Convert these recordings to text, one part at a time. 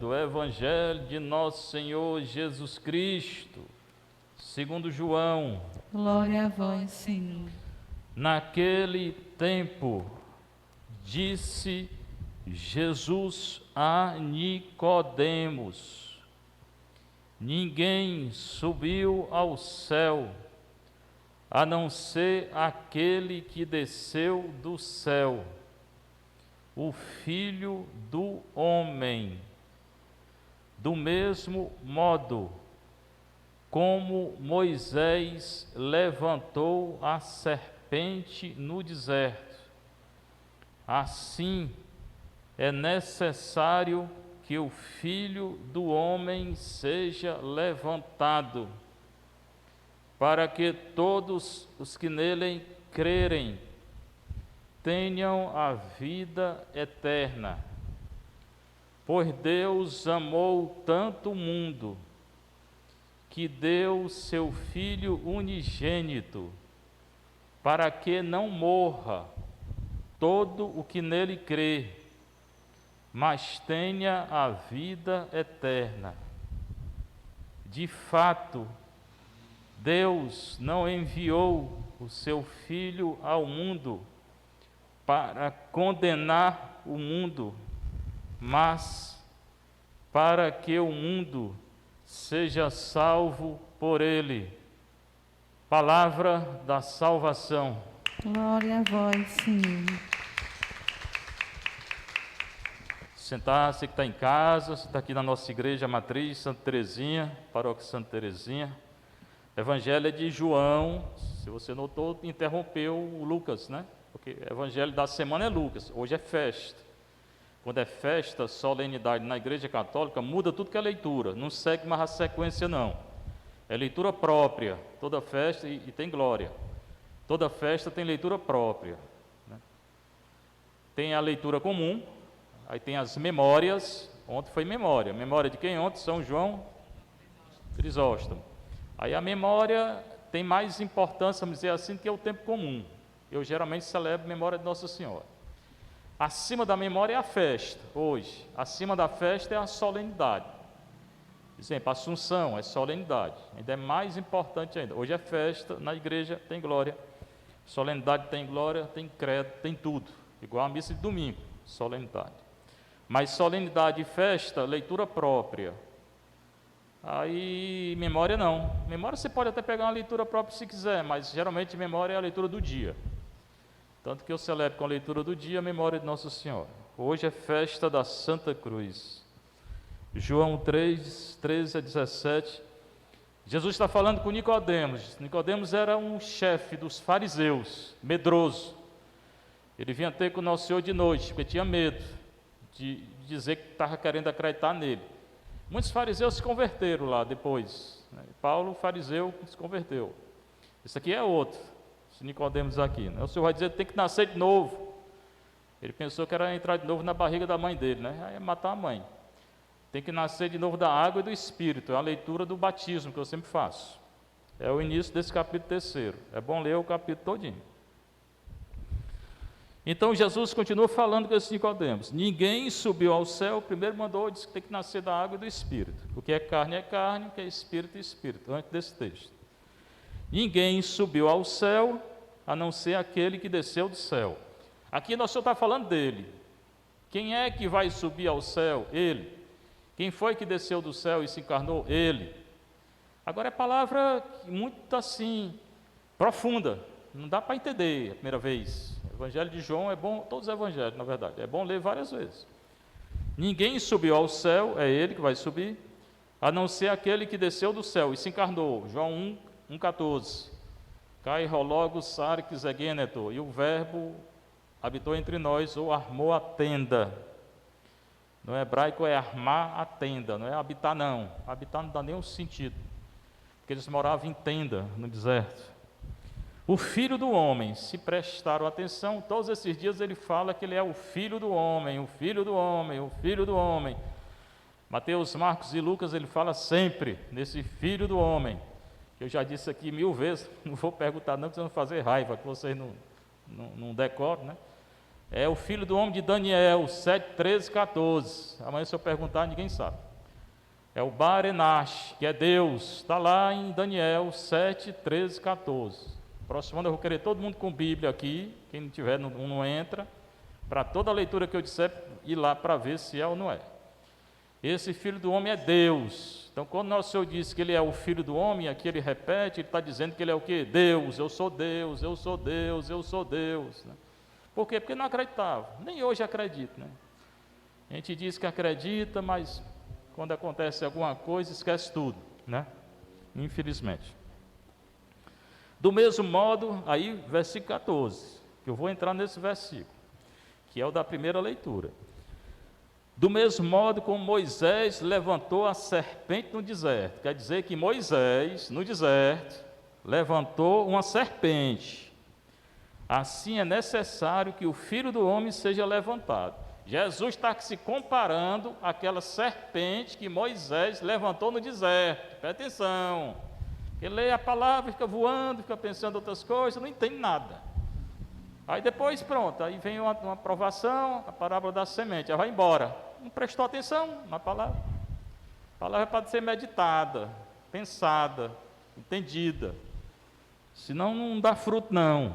Do Evangelho de Nosso Senhor Jesus Cristo, segundo João. Glória a vós, Senhor. Naquele tempo, disse Jesus a Nicodemos: ninguém subiu ao céu, a não ser aquele que desceu do céu, o Filho do Homem. Do mesmo modo, como Moisés levantou a serpente no deserto, assim é necessário que o Filho do Homem seja levantado, para que todos os que nele crerem tenham a vida eterna. Pois Deus amou tanto o mundo, que deu seu Filho unigênito, para que não morra todo o que nele crê, mas tenha a vida eterna. De fato, Deus não enviou o seu Filho ao mundo para condenar o mundo, mas para que o mundo seja salvo por ele. Palavra da salvação. Glória a vós, Senhor. Sentar, você que está em casa, você está aqui na nossa igreja matriz, Santa Teresinha, paróquia Santa Teresinha. Evangelho é de João, se você notou, interrompeu o Lucas, né? Porque o evangelho da semana é Lucas, hoje é festa. Quando é festa, solenidade na igreja católica, muda tudo que é leitura, não segue mais a sequência não. É leitura própria, toda festa, e tem glória. Toda festa tem leitura própria, né? Tem a leitura comum, aí tem as memórias. Ontem foi memória. Memória de quem? Ontem? São João Crisóstomo. Aí a memória tem mais importância, vamos dizer assim, que é o tempo comum. Eu geralmente celebro a memória de Nossa Senhora. Acima da memória é a festa, hoje. Acima da festa é a solenidade. Por exemplo, a Assunção é solenidade, ainda é mais importante ainda. Hoje é festa, na igreja tem glória. Solenidade tem glória, tem credo, tem tudo. Igual a missa de domingo, solenidade. Mas solenidade e festa, leitura própria. Aí memória não. Memória você pode até pegar uma leitura própria se quiser, mas geralmente memória é a leitura do dia. Tanto que eu celebro com a leitura do dia a memória de Nossa Senhora. Hoje é festa da Santa Cruz. João 3, 13 a 17. Jesus está falando com Nicodemos. Nicodemos era um chefe dos fariseus, medroso. Ele vinha ter com o Nosso Senhor de noite, porque tinha medo de dizer que estava querendo acreditar nele. Muitos fariseus se converteram lá depois, né? Paulo, fariseu, se converteu. Esse aqui é outro. Nicodemos aqui, né? O Senhor vai dizer que tem que nascer de novo. Ele pensou que era entrar de novo na barriga da mãe dele, né? Aí é matar a mãe. Tem que nascer de novo da água e do Espírito. É a leitura do batismo que eu sempre faço. É o início desse capítulo 3. É bom ler o capítulo todinho. Então Jesus continua falando com esses Nicodemos. Ninguém subiu ao céu. Primeiro mandou, disse que tem que nascer da água e do Espírito. O que é carne, o que é espírito é espírito. Antes desse texto. Ninguém subiu ao céu, a não ser aquele que desceu do céu. Aqui Nosso Senhor está falando dele. Quem é que vai subir ao céu? Ele. Quem foi que desceu do céu e se encarnou? Ele. Agora é palavra muito assim, profunda. Não dá para entender a primeira vez. O Evangelho de João é bom, todos os evangelhos, na verdade. É bom ler várias vezes. Ninguém subiu ao céu, é ele que vai subir, a não ser aquele que desceu do céu e se encarnou. João 1,14. Kai hologos sarx egeneto, e o verbo habitou entre nós, ou armou a tenda. No hebraico é armar a tenda, não é habitar não. Habitar não dá nenhum sentido, porque eles moravam em tenda no deserto. O Filho do Homem, se prestaram atenção, todos esses dias ele fala que ele é o Filho do Homem, o Filho do Homem, o Filho do Homem. Mateus, Marcos e Lucas, ele fala sempre nesse Filho do Homem. Eu já disse aqui 1000 vezes, não vou perguntar não, porque vocês vão fazer raiva, que vocês não decoram, né? É o filho do homem de Daniel, 7, 13, 14. Amanhã se eu perguntar, ninguém sabe. É o Bar-Enash, que é Deus. Está lá em Daniel 7, 13, 14. Próximo ano eu vou querer todo mundo com Bíblia aqui. Quem não tiver, não entra. Para toda a leitura que eu disser, ir lá para ver se é ou não é. Esse filho do homem é Deus. Então, quando nosso Senhor disse que ele é o filho do homem, aqui ele repete, ele está dizendo que ele é o quê? Deus, eu sou Deus, eu sou Deus, eu sou Deus. Né? Por quê? Porque não acreditava. Nem hoje acredita. Né? A gente diz que acredita, mas quando acontece alguma coisa, esquece tudo. Né? Infelizmente. Do mesmo modo, aí, versículo 14, que eu vou entrar nesse versículo, que é o da primeira leitura. Do mesmo modo como Moisés levantou a serpente no deserto, quer dizer que Moisés, no deserto, levantou uma serpente. Assim é necessário que o Filho do Homem seja levantado. Jesus está se comparando àquela serpente que Moisés levantou no deserto. Presta atenção. Ele lê a palavra, fica voando, fica pensando outras coisas, não entende nada. Aí depois, pronto, aí vem uma provação, a parábola da semente, aí vai embora. Não prestou atenção na palavra. A palavra é para ser meditada, pensada, entendida. Senão não dá fruto, não.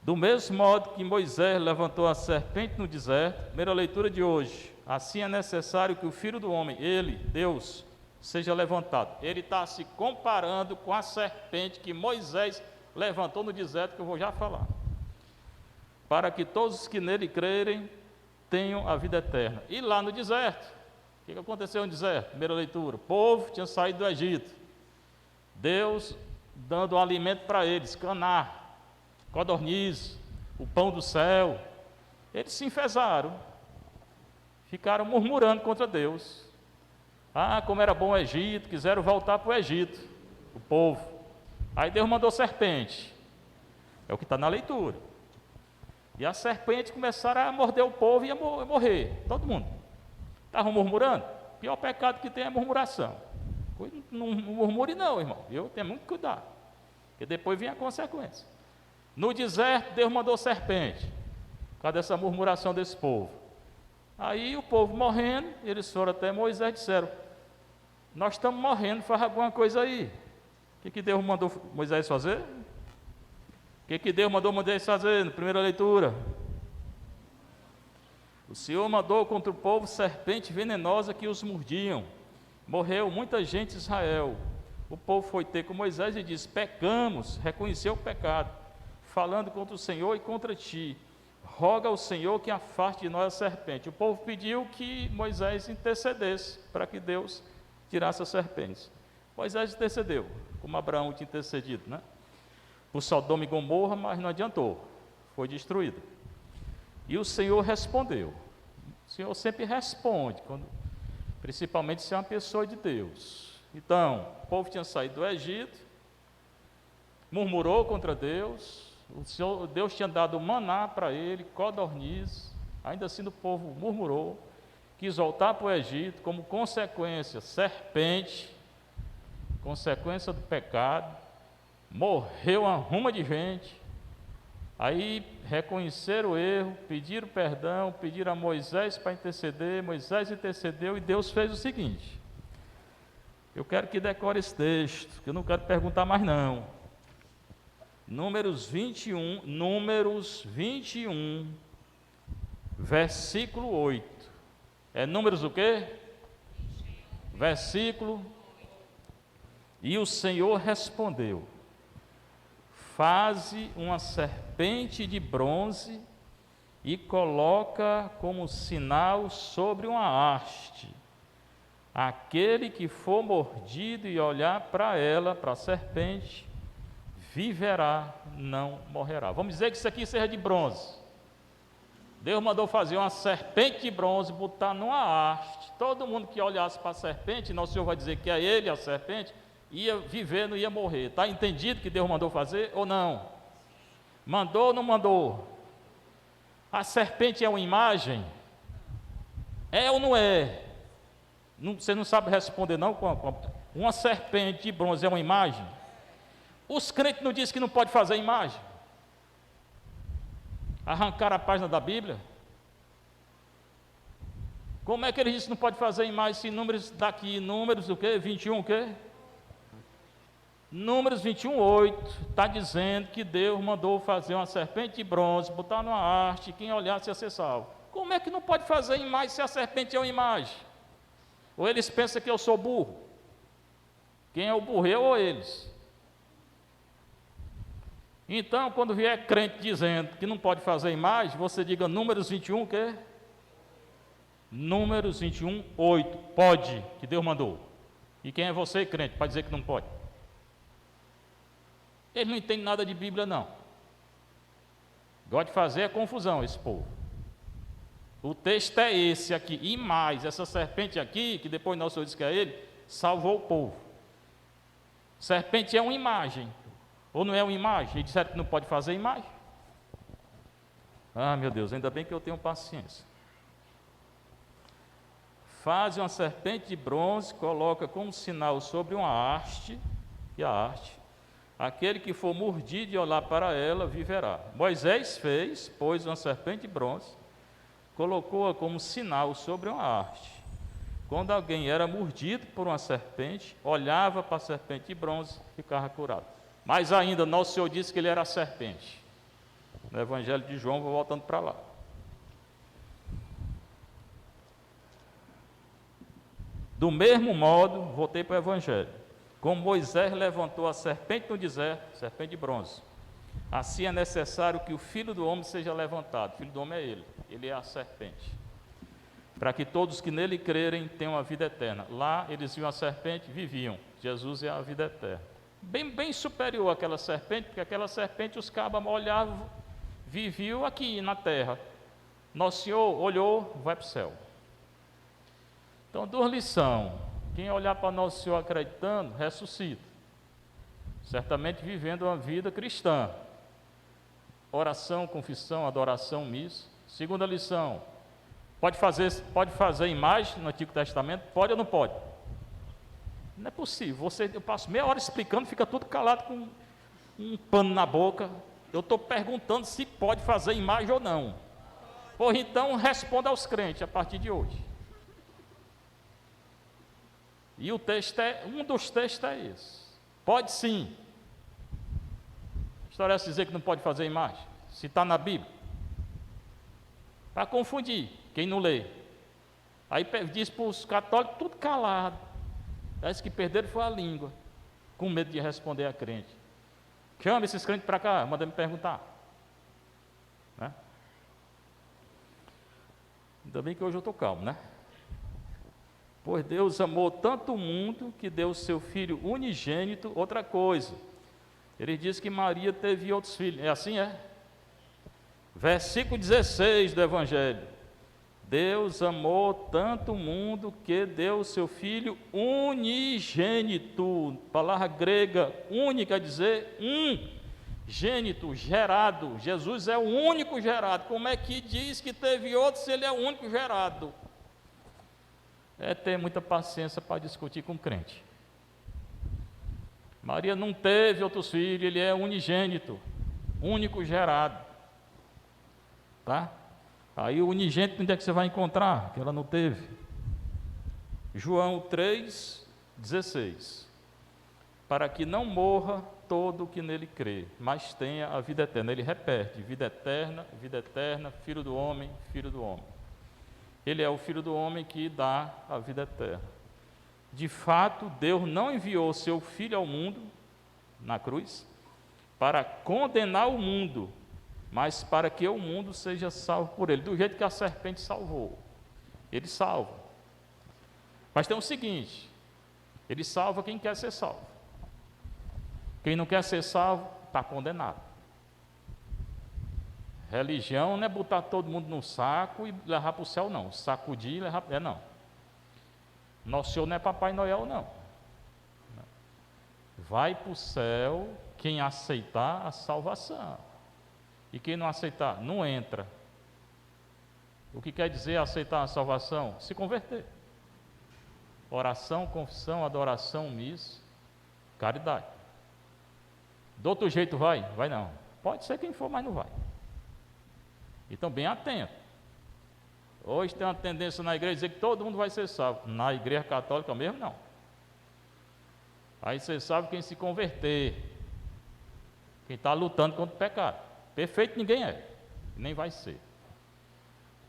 Do mesmo modo que Moisés levantou a serpente no deserto, primeira leitura de hoje, assim é necessário que o Filho do Homem, ele, Deus, seja levantado. Ele está se comparando com a serpente que Moisés levantou no deserto, que eu vou já falar. Para que todos os que nele crerem tenham a vida eterna. E lá no deserto, o que aconteceu no deserto? Primeira leitura, o povo tinha saído do Egito. Deus dando um alimento para eles, caná, codorniz, o pão do céu. Eles se enfesaram, ficaram murmurando contra Deus. Ah, como era bom o Egito, quiseram voltar para o Egito, o povo. Aí Deus mandou serpente, é o que está na leitura. E as serpentes começaram a morder o povo e ia morrer, todo mundo. Estavam murmurando? O pior pecado que tem é a murmuração. Não murmure não, irmão, eu tenho muito cuidado, porque depois vem a consequência. No deserto, Deus mandou serpente, por causa dessa murmuração desse povo. Aí o povo morrendo, eles foram até Moisés e disseram: nós estamos morrendo, faz alguma coisa aí. O que Deus mandou Moisés fazer? O que Deus mandou Moisés fazer na primeira leitura? O Senhor mandou contra o povo serpente venenosa que os mordiam. Morreu muita gente de Israel. O povo foi ter com Moisés e disse: pecamos, reconheceu o pecado, falando contra o Senhor e contra ti. Roga ao Senhor que afaste de nós a serpente. O povo pediu que Moisés intercedesse para que Deus tirasse as serpentes. Moisés intercedeu, como Abraão tinha intercedido, né? Por Sodoma e Gomorra, mas não adiantou, foi destruído. E o Senhor respondeu. O Senhor sempre responde, principalmente se é uma pessoa de Deus. Então, o povo tinha saído do Egito, murmurou contra Deus, Deus tinha dado maná para ele, codorniz, ainda assim o povo murmurou, quis voltar para o Egito, como consequência, serpente, consequência do pecado. Morreu uma ruma de gente. Aí reconheceram o erro, pediram perdão, pediram a Moisés para interceder. Moisés intercedeu e Deus fez o seguinte. Eu quero que decore esse texto, que eu não quero perguntar mais não. Números 21, versículo 8. É Números o quê? Versículo. E o Senhor respondeu: faze uma serpente de bronze e coloca como sinal sobre uma haste. Aquele que for mordido e olhar para ela, para a serpente, viverá, não morrerá. Vamos dizer que isso aqui seja de bronze. Deus mandou fazer uma serpente de bronze, botar numa haste. Todo mundo que olhasse para a serpente, nosso Senhor vai dizer que é ele, a serpente, ia viver, não ia morrer. Está entendido que Deus mandou fazer ou não? Mandou ou não mandou? A serpente é uma imagem? É ou não é? Você não sabe responder não? Uma serpente de bronze é uma imagem? Os crentes não dizem que não pode fazer imagem? Arrancaram a página da Bíblia? Como é que ele disse que não pode fazer imagem se números daqui, números o quê? 21 o quê? Números 21, 8, está dizendo que Deus mandou fazer uma serpente de bronze, botar numa haste, quem olhasse ia ser salvo. Como é que não pode fazer imagem se a serpente é uma imagem? Ou eles pensam que eu sou burro? Quem é o burro, eu ou eles? Então, quando vier crente dizendo que não pode fazer imagem, você diga Números 21, o quê? Números 21, 8, pode, que Deus mandou. E quem é você, crente, para dizer que não pode? Ele não entende nada de Bíblia, não. Gosta de fazer a confusão, esse povo. O texto é esse aqui, e mais, essa serpente aqui, que depois nosso Senhor disse que é ele, salvou o povo. Serpente é uma imagem, ou não é uma imagem? E disseram que não pode fazer imagem. Ah, meu Deus, ainda bem que eu tenho paciência. Faz uma serpente de bronze, coloca como sinal sobre uma haste, e a haste, aquele que for mordido e olhar para ela, viverá. Moisés fez, pôs uma serpente de bronze, colocou-a como sinal sobre uma haste. Quando alguém era mordido por uma serpente, olhava para a serpente de bronze e ficava curado. Mas ainda, nosso Senhor disse que ele era a serpente. No Evangelho de João, vou voltando para lá. Do mesmo modo, voltei para o Evangelho. Como Moisés levantou a serpente no deserto, serpente de bronze, assim é necessário que o Filho do Homem seja levantado. O Filho do Homem é ele é a serpente. Para que todos que nele crerem tenham a vida eterna. Lá eles viam a serpente, viviam. Jesus é a vida eterna. Bem superior àquela serpente, porque aquela serpente os cabas olhavam, viviam aqui na terra. Nosso Senhor olhou, vai para o céu. Então, duas lições. Quem olhar para Nosso Senhor acreditando, ressuscita. Certamente vivendo uma vida cristã. Oração, confissão, adoração, missa. Segunda lição. Pode fazer imagem no Antigo Testamento? Pode ou não pode? Não é possível. Eu passo meia hora explicando, fica tudo calado com um pano na boca. Eu estou perguntando se pode fazer imagem ou não. Por então, responda aos crentes a partir de hoje. E um dos textos é esse. Pode sim. A história é dizer que não pode fazer imagem. Se está na Bíblia. Para confundir quem não lê. Aí diz para os católicos tudo calado. Parece que perderam foi a língua. Com medo de responder a crente. Chama esses crentes para cá, manda me perguntar. Né? Ainda bem que hoje eu estou calmo, né? Pois Deus amou tanto o mundo que deu o seu Filho unigênito. Outra coisa, ele diz que Maria teve outros filhos, é assim, é? Versículo 16 do Evangelho. Deus amou tanto o mundo que deu o seu Filho unigênito. Palavra grega, única, quer dizer gênito, gerado. Jesus é o único gerado. Como é que diz que teve outros se ele é o único gerado? É ter muita paciência para discutir com o crente. Maria não teve outros filhos, ele é unigênito, único gerado. Tá? Aí o unigênito, onde é que você vai encontrar? Que ela não teve. João 3,16. Para que não morra todo o que nele crê, mas tenha a vida eterna. Ele repete, vida eterna, Filho do homem, Filho do homem. Ele é o Filho do homem que dá a vida eterna. De fato, Deus não enviou seu Filho ao mundo, na cruz, para condenar o mundo, mas para que o mundo seja salvo por ele, do jeito que a serpente salvou. Ele salva. Mas tem o seguinte, ele salva quem quer ser salvo. Quem não quer ser salvo, está condenado. Religião não é botar todo mundo no saco e levar para o céu, não. Sacudir e levar... não. Nosso Senhor não é Papai Noel, não. Vai para o céu quem aceitar a salvação. E quem não aceitar, não entra. O que quer dizer aceitar a salvação? Se converter. Oração, confissão, adoração, missa, caridade. Do outro jeito vai? Vai não. Pode ser quem for, mas não vai. Então, bem atento. Hoje tem uma tendência na igreja dizer que todo mundo vai ser salvo. Na igreja católica mesmo, não. Aí você sabe quem se converter, quem está lutando contra o pecado. Perfeito ninguém é, nem vai ser.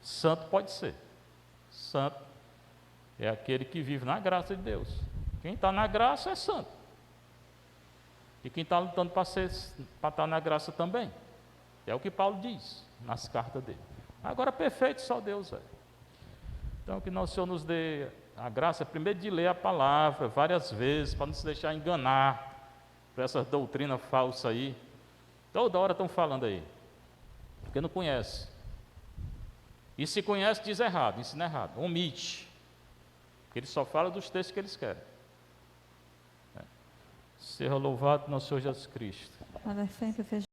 Santo pode ser. Santo é aquele que vive na graça de Deus. Quem está na graça é santo. E quem está lutando para estar na graça também. É o que Paulo diz nas cartas dele. Agora, perfeito só Deus é. Então, que nosso Senhor nos dê a graça, primeiro, de ler a palavra várias vezes, para não se deixar enganar por essa doutrina falsa aí. Toda hora estão falando aí, porque não conhece. E se conhece, diz errado, ensina errado, omite. Porque ele só fala dos textos que eles querem. Seja louvado nosso Senhor Jesus Cristo. Para sempre seja